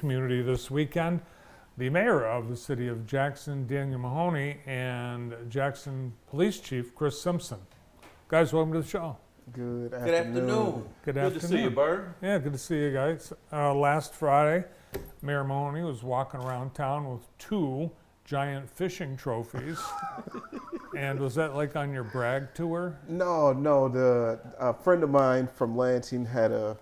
community this weekend. The mayor of the city of Jackson, Daniel Mahoney, and Jackson Police Chief Chris Simpson. Guys, welcome to the show. Good Good afternoon. Good Good to see you, Bird. Yeah, good to see you guys. Last Friday, Mayor Mahoney was walking around town with 2 giant fishing trophies. And was that like on your brag tour? No. A friend of mine from Lansing had a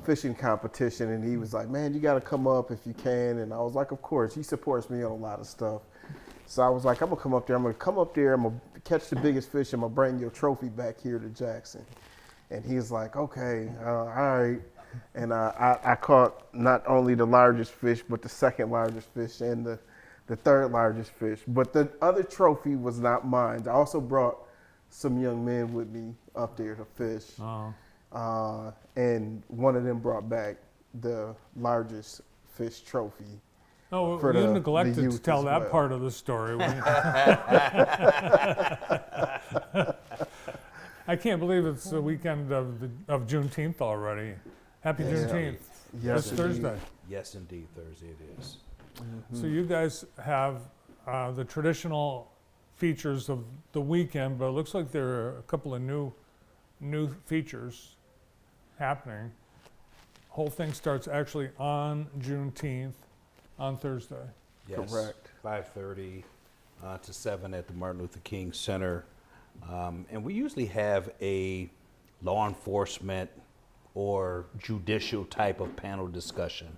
fishing competition, and he was like, "Man, you got to come up if you can." And I was like, "Of course." He supports me on a lot of stuff. So I was like, "I'm gonna come up there. I'm gonna catch the biggest fish. I'm gonna bring your trophy back here to Jackson." And he's like, "Okay, all right." And I caught not only the largest fish, but the second largest fish and the third largest fish. But the other trophy was not mine. I also brought some young men with me up there to fish. Oh. And one of them brought back the largest fish trophy. Oh, you neglected to tell that part of the story. I can't believe it's the weekend of Juneteenth already. Happy Juneteenth. Yes, it's Thursday. Yes, indeed, Thursday it is. Mm-hmm. So you guys have the traditional features of the weekend, but it looks like there are a couple of new features happening. Whole thing starts actually on Juneteenth on Thursday. Yes, correct. 5:30 to 7 at the Martin Luther King Center. And we usually have a law enforcement or judicial type of panel discussion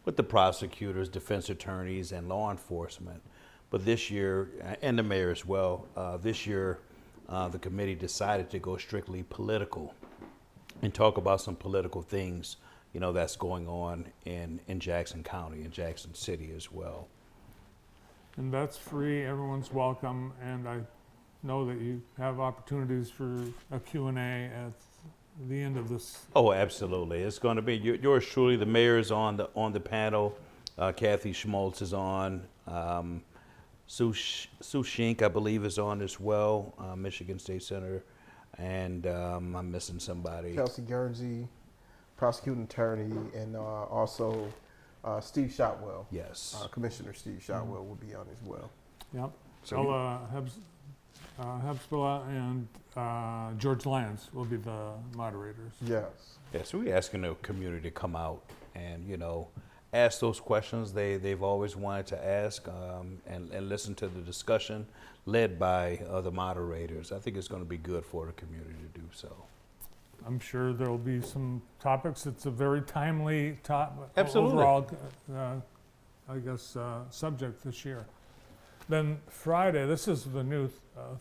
with the prosecutors, defense attorneys, and law enforcement. But this year, and the mayor as well, this year the committee decided to go strictly political and talk about some political things, that's going on in Jackson County and Jackson City as well. And that's free, everyone's welcome, and I know that you have opportunities for a Q&A at the end of this. Oh, absolutely. It's going to be yours truly. The mayor is on the panel. Kathy Schmaltz is on. Sue Shink, I believe, is on as well. Michigan State Senator, and I'm missing somebody. Kelsey Guernsey, prosecuting attorney, and also Steve Shotwell. Yes. Commissioner Steve Shotwell will be on as well. Yep. So Hebsbilla and George Lance will be the moderators. Yes. Yeah, so we're asking the community to come out and, ask those questions they've always wanted to ask and listen to the discussion led by other moderators. I think it's going to be good for the community to do so. I'm sure there'll be some topics. It's a very timely Absolutely. overall, subject this year. Then Friday, this is the new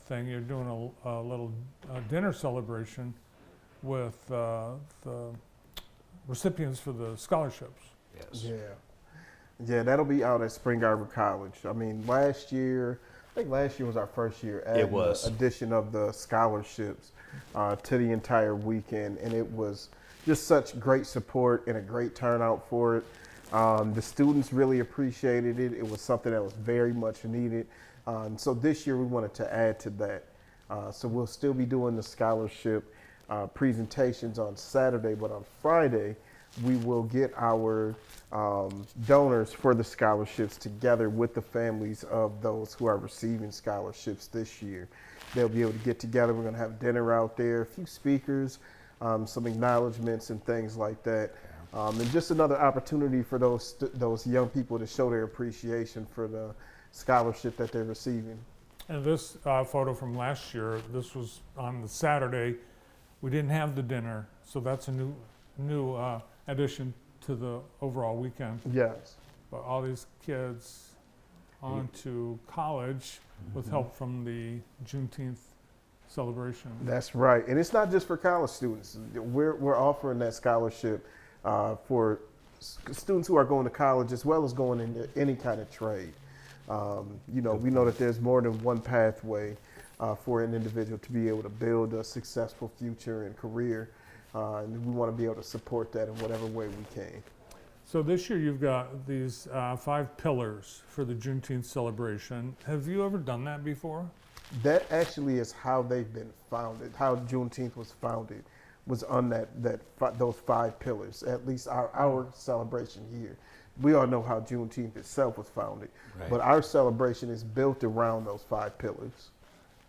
thing. You're doing a little dinner celebration with the recipients for the scholarships. Yes. Yeah, that'll be out at Spring Arbor College. I mean, last year was our first year adding the addition of the scholarships to the entire weekend, and it was just such great support and a great turnout for it. The students really appreciated it. It was something that was very much needed. So this year we wanted to add to that. So we'll still be doing the scholarship presentations on Saturday, but on Friday we will get our donors for the scholarships together with the families of those who are receiving scholarships this year. They'll be able to get together. We're going to have dinner out there, a few speakers, some acknowledgments and things like that. And just another opportunity for those young people to show their appreciation for the scholarship that they're receiving. And this photo from last year, this was on the Saturday. We didn't have the dinner, so that's a new addition to the overall weekend. Yes. But all these kids on to college with help from the Juneteenth celebration. That's right. And it's not just for college students. We're offering that scholarship for students who are going to college as well as going into any kind of trade. We know that there's more than one pathway for an individual to be able to build a successful future and career. And we want to be able to support that in whatever way we can. So this year you've got these 5 pillars for the Juneteenth celebration. Have you ever done that before? That actually is how they've been founded, how Juneteenth was founded. was on those 5 pillars, at least our celebration here. We all know how Juneteenth itself was founded, Right. but our celebration is built around those 5 pillars.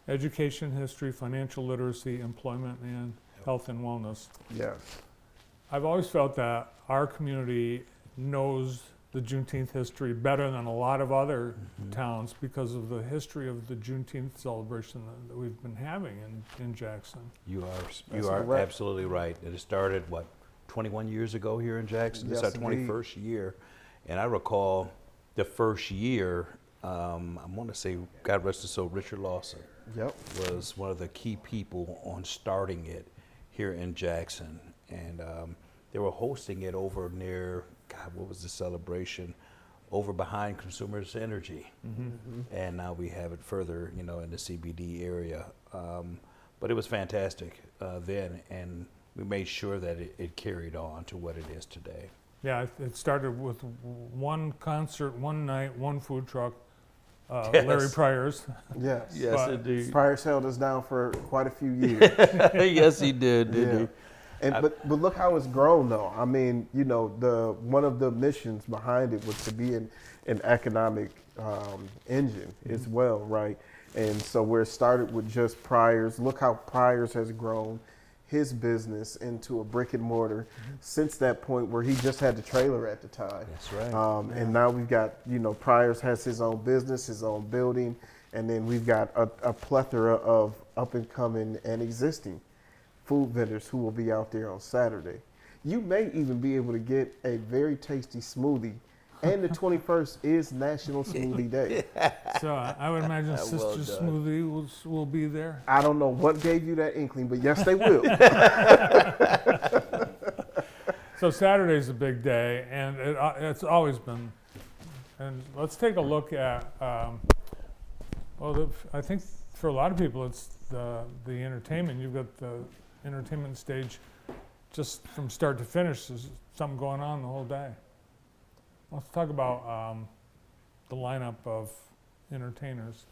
Education, history, financial literacy, employment, and health and wellness. Yes. I've always felt that our community knows the Juneteenth history better than a lot of other towns because of the history of the Juneteenth celebration that we've been having in Jackson. You That's are correct. absolutely right. It started, 21 years ago here in Jackson? Yes, It's our indeed. 21st year. And I recall the first year, I want to say, God rest his soul, Richard Lawson Yep. was one of the key people on starting it here in Jackson. And they were hosting it over near, God, what was the celebration? Over behind Consumers Energy. And now we have it further, in the CBD area. But it was fantastic then, and we made sure that it carried on to what it is today. Yeah, it started with one concert, one night, one food truck, Yes. Larry Pryor's. Yes. Yes, But- indeed. Pryor's held us down for quite a few years. Yes, he did, didn't Yeah. he? And but look how it's grown though. I mean, the one of the missions behind it was to be an economic engine as well, right? And so where it started with just Pryor's, look how Pryor's has grown his business into a brick and mortar since that point where he just had the trailer at the time. That's right. And now we've got, Pryor's has his own business, his own building, and then we've got a plethora of up and coming and existing food vendors who will be out there on Saturday. You may even be able to get a very tasty smoothie. And the 21st is National Smoothie Day. So I would imagine Well Sister done. Smoothie will be there. I don't know what gave you that inkling, but yes, they will. So Saturday's a big day, and it's always been. And let's take a look at. I think for a lot of people, it's the entertainment. You've got the entertainment stage, just from start to finish. There's something going on the whole day. Let's talk about the lineup of entertainers.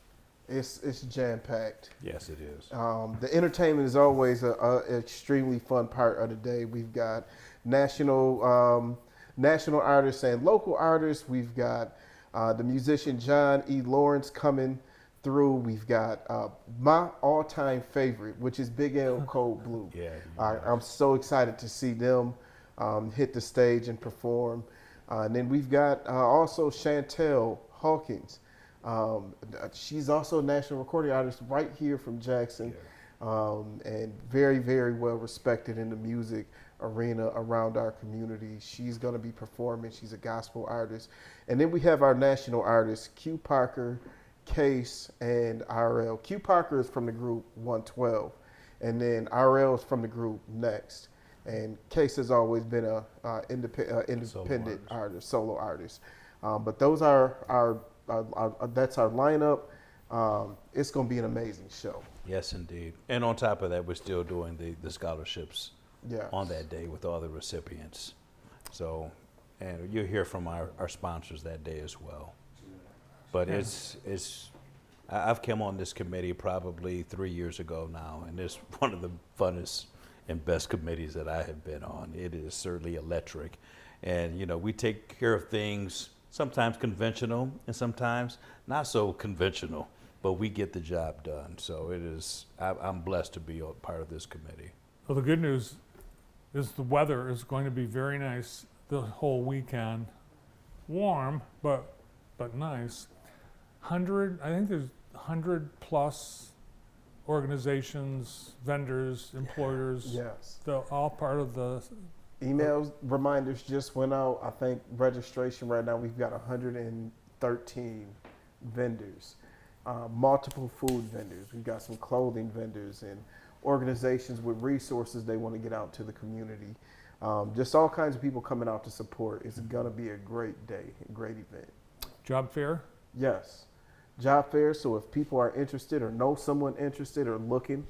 It's jam packed. Yes, it is. The entertainment is always an extremely fun part of the day. We've got national artists and local artists. We've got the musician John E. Lawrence coming through. We've got my all-time favorite, which is Big L Cold Blue. Yeah. I'm so excited to see them hit the stage and perform. And then we've got also Chantel Hawkins. She's also a national recording artist right here from Jackson, and very, very well respected in the music arena around our community. She's going to be performing. She's a gospel artist. And then we have our national artists, Q Parker, Case, and RL. Q Parker is from the group 112, and then RL is from the group Next. And Case has always been a independent artist, solo artist. But those are that's our lineup. It's going to be an amazing show. Yes, indeed. And on top of that, we're still doing the scholarships Yes. on that day with all the recipients. So, and you'll hear from our sponsors that day as well. But I've come on this committee probably 3 years ago now, and it's one of the funnest and best committees that I have been on. It is certainly electric. And, we take care of things sometimes conventional and sometimes not so conventional, but we get the job done. So I'm blessed to be a part of this committee. Well, the good news is the weather is going to be very nice the whole weekend. Warm, but nice. I think there's 100 plus organizations, vendors, employers. Yes. They're all part of the. Emails, reminders just went out. I think registration right now, we've got 113 vendors, multiple food vendors. We've got some clothing vendors and organizations with resources they want to get out to the community. Just all kinds of people coming out to support. It's going to be a great day, a great event. Job fair? Yes. Job fair. So if people are interested or know someone interested or looking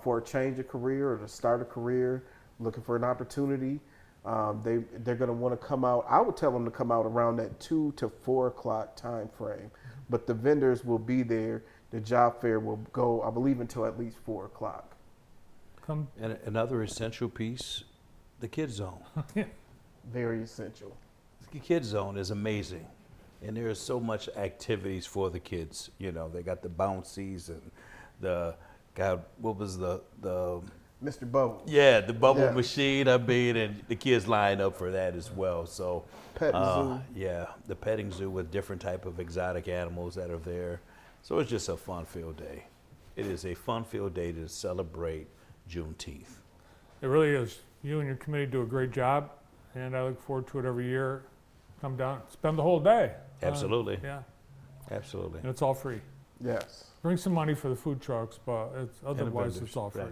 for a change of career or to start a career, looking for an opportunity, they're going to want to come out. I would tell them to come out around that 2 to 4 o'clock time frame. But the vendors will be there. The job fair will go, I believe, until at least 4 o'clock. come. And another essential piece, the Kids Zone. Very essential. The Kids Zone is amazing. And there is so much activities for the kids. You know, they got the bouncies and the, God, what was the Mr. Bubble. yeah, the bubble Yeah. machine, I mean, and the kids line up for that as well. So, Petting zoo. yeah, the petting zoo with different type of exotic animals that are there. So it's just a fun-filled day. It is a fun-filled day to celebrate Juneteenth. It really is. You and your committee do a great job, and I look forward to it every year. Come down, spend the whole day. Absolutely. Yeah, Absolutely. and it's all free. Yes. Bring some money for the food trucks, but otherwise vendors, it's all free. right.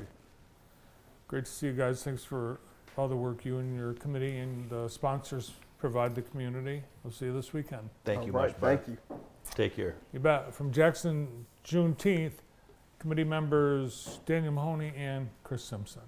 Great to see you guys. Thanks for all the work you and your committee and the sponsors provide the community. We'll see you this weekend. Thank you All right, much, Brad. thank you. Take care. You bet. From Jackson Juneteenth, committee members Daniel Mahoney and Chris Simpson.